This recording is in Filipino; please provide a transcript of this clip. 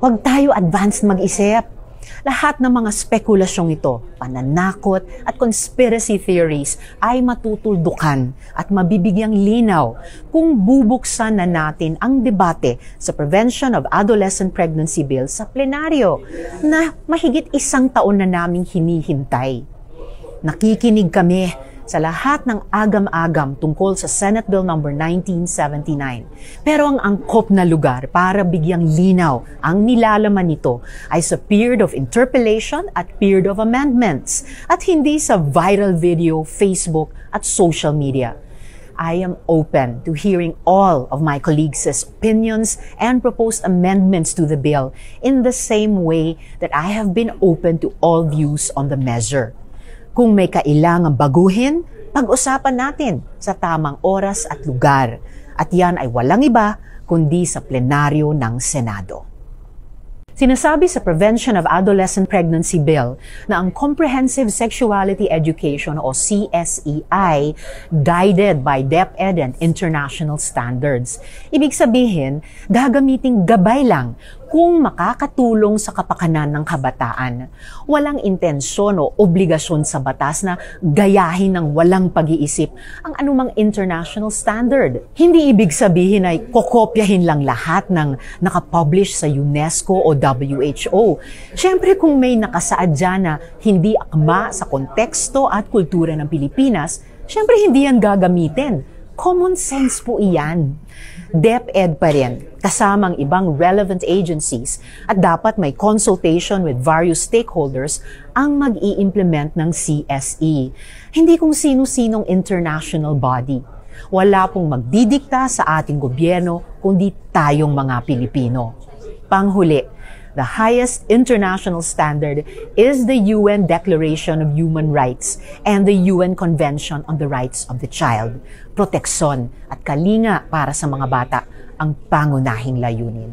Huwag tayo advanced mag-isip. Lahat ng mga spekulasyong ito, pananakot at conspiracy theories ay matutuldukan at mabibigyang linaw kung bubuksan na natin ang debate sa Prevention of Adolescent Pregnancy Bill sa plenaryo na mahigit 1 taon na naming hinihintay. Nakikinig kami sa lahat ng agam-agam tungkol sa Senate Bill No. 1979. Pero ang angkop na lugar para bigyang linaw ang nilalaman nito ay sa period of interpellation at period of amendments at hindi sa viral video, Facebook at social media. I am open to hearing all of my colleagues' opinions and proposed amendments to the bill in the same way that I have been open to all views on the measure. Kung may kailangang baguhin, pag-usapan natin sa tamang oras at lugar. At yan ay walang iba kundi sa plenaryo ng Senado. Sinasabi sa Prevention of Adolescent Pregnancy Bill na ang Comprehensive Sexuality Education o CSEI guided by DepEd and international standards. Ibig sabihin, gagamiting gabay lang kung makakatulong sa kapakanan ng kabataan. Walang intensyon o obligasyon sa batas na gayahin ng walang pag-iisip ang anumang international standard. Hindi ibig sabihin ay kokopyahin lang lahat ng nakapublish sa UNESCO o WHO. Siyempre kung may nakasaad dyan na hindi akma sa konteksto at kultura ng Pilipinas, siyempre hindi yan gagamitin. Common sense po iyan. DepEd pa rin, kasamang ibang relevant agencies at dapat may consultation with various stakeholders ang mag-i-implement ng CSE. Hindi kung sino-sinong international body. Wala pong magdidikta sa ating gobyerno kundi tayong mga Pilipino. Panghuli, the highest international standard is the UN Declaration of Human Rights and the UN Convention on the Rights of the Child. Proteksyon at kalinga para sa mga bata ang pangunahing layunin.